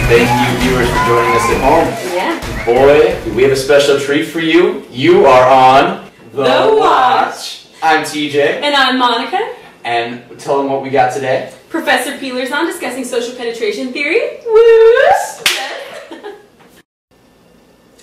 Thank you, viewers, for joining us at home. Yeah. Boy, do we have a special treat for you. You are on The Watch. I'm TJ. And I'm Monica. And tell them what we got today. Professor Peeler's on discussing social penetration theory. Woo!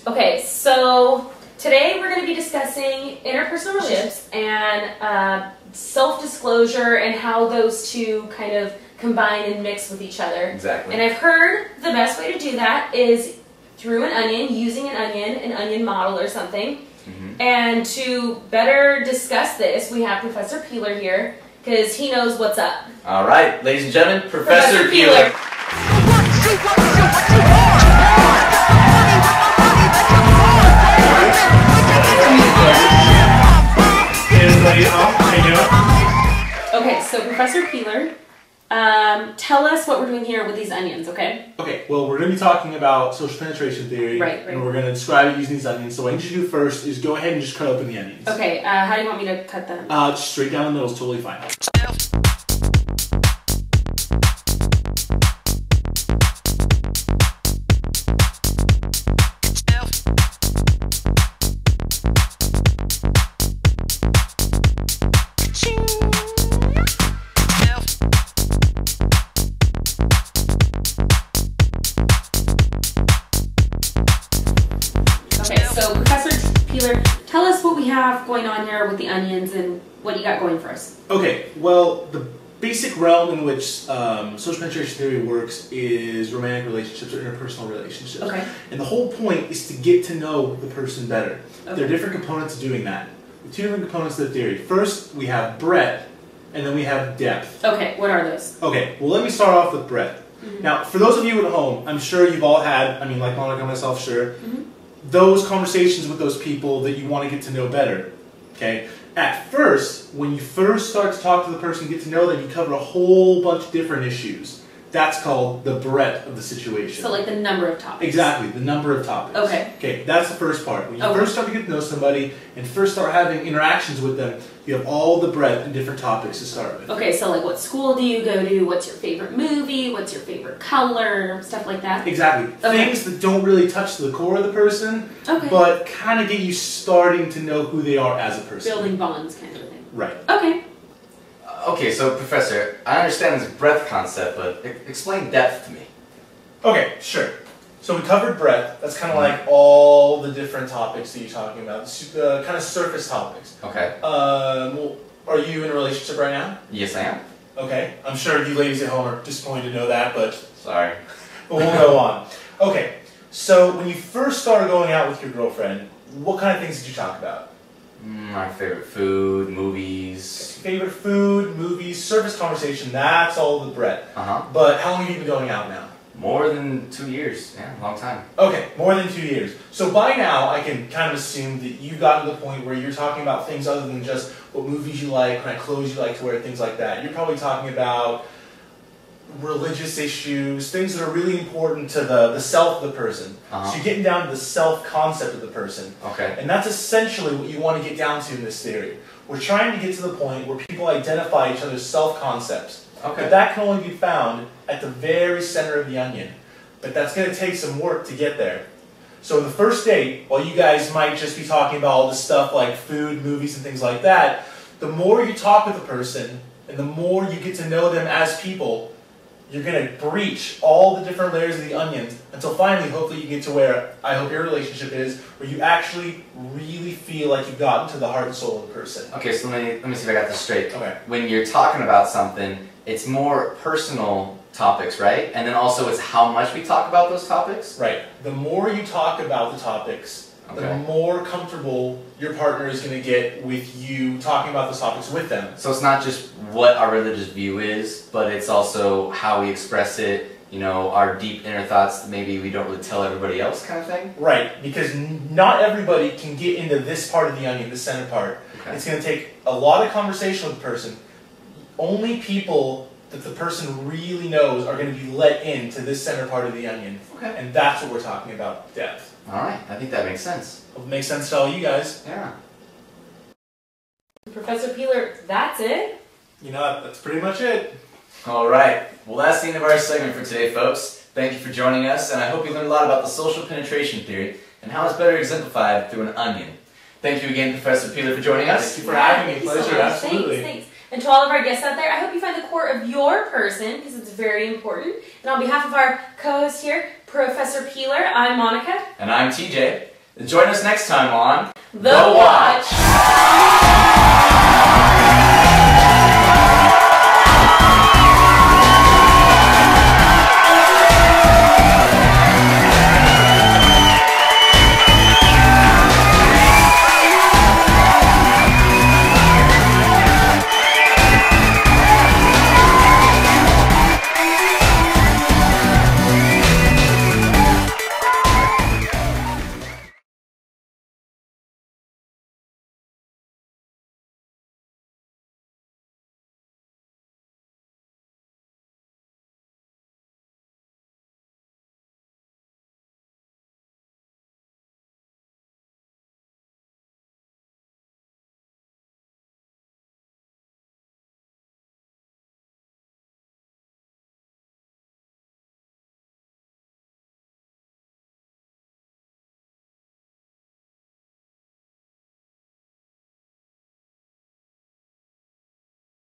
Okay, so today we're going to be discussing interpersonal relationships and self-disclosure and how those two kind of combine and mix with each other. Exactly. And I've heard the best way to do that is through an onion, using an onion model or something. Mm-hmm. And to better discuss this, we have Professor Peeler here, because he knows what's up. All right, ladies and gentlemen, Professor Peeler. Okay, so Professor Peeler, tell us what we're doing here with these onions, okay? Okay, well, we're going to be talking about social penetration theory. Right. And we're going to describe it using these onions. So what I need you to do first is go ahead and just cut open the onions. Okay, how do you want me to cut them? Just straight down the middle is totally fine. So, Professor Peeler, tell us what we have going on here with the onions and what you got going for us. Okay, well, the basic realm in which social penetration theory works is romantic relationships or interpersonal relationships. Okay. And the whole point is to get to know the person better. Okay. There are different components to doing that. Two different components to the theory. First, we have breadth, and then we have depth. Okay, what are those? Okay, well, let me start off with breadth. Mm-hmm. Now, for those of you at home, I'm sure you've all had, like Monica and myself, sure, those conversations with those people that you want to get to know better, okay? At first, when you first start to talk to the person, get to know them, you cover a whole bunch of different issues. That's called the breadth of the situation. So like the number of topics. Exactly, the number of topics. Okay. Okay, that's the first part. When you first start to get to know somebody and first start having interactions with them, you have all the breadth and different topics to start with. Okay, so like what school do you go to? What's your favorite movie? What's your favorite color? Stuff like that? Exactly. Okay. Things that don't really touch the core of the person, but kind of get you starting to know who they are as a person. Building bonds kind of a thing. Right. Okay. Okay, so Professor, I understand this breadth concept, but explain depth to me. Okay, sure. So we covered breadth. That's kind of like all the different topics that you're talking about, kind of surface topics. Okay. Well, are you in a relationship right now? Yes, I am. Okay. I'm sure you ladies at home are disappointed to know that, but sorry. But we'll go on. Okay. So when you first started going out with your girlfriend, what kind of things did you talk about? My favorite food, movies. Favorite food, movies, surface conversation, that's all the breadth. But how long have you been going out now? More than 2 years. Yeah, long time. Okay, more than 2 years. So by now, I can kind of assume that you've gotten to the point where you're talking about things other than just what movies you like, kind of clothes you like to wear, things like that. You're probably talking about religious issues, things that are really important to the self of the person. So you're getting down to the self-concept of the person. Okay. And that's essentially what you want to get down to in this theory. We're trying to get to the point where people identify each other's self-concepts. Okay. But that can only be found at the very center of the onion. But that's going to take some work to get there. So in the first date, while you guys might just be talking about all this stuff like food, movies, and things like that, the more you talk with a person, and the more you get to know them as people, you're going to breach all the different layers of the onions until finally, hopefully, you get to where I hope your relationship is, where you actually really feel like you've gotten to the heart and soul of the person. Okay, so let me see if I got this straight. Okay. When you're talking about something, it's more personal topics, right? And then also it's how much we talk about those topics? Right. The more you talk about the topics, the more comfortable your partner is going to get with you talking about those topics with them. So it's not just what our religious view is, but it's also how we express it, you know, our deep inner thoughts that maybe we don't really tell everybody else kind of thing? Right, because not everybody can get into this part of the onion, the center part. Okay. It's going to take a lot of conversation with the person. Only people that the person really knows are going to be let into this center part of the onion. Okay. And that's what we're talking about, depth. Alright, I think that makes sense. Well, it makes sense to all you guys. Yeah. Professor Peeler, that's it? You know, that's pretty much it. Alright, well that's the end of our segment for today, folks. Thank you for joining us, and I hope you learned a lot about the social penetration theory and how it's better exemplified through an onion. Thank you again, Professor Peeler, for joining us. Thank you for having me. Pleasure, so absolutely. Thanks. And to all of our guests out there, I hope you find the core of your person, because it's very important. And on behalf of our co-host here, Professor Peeler, I'm Monica. And I'm TJ. Join us next time on The Watch.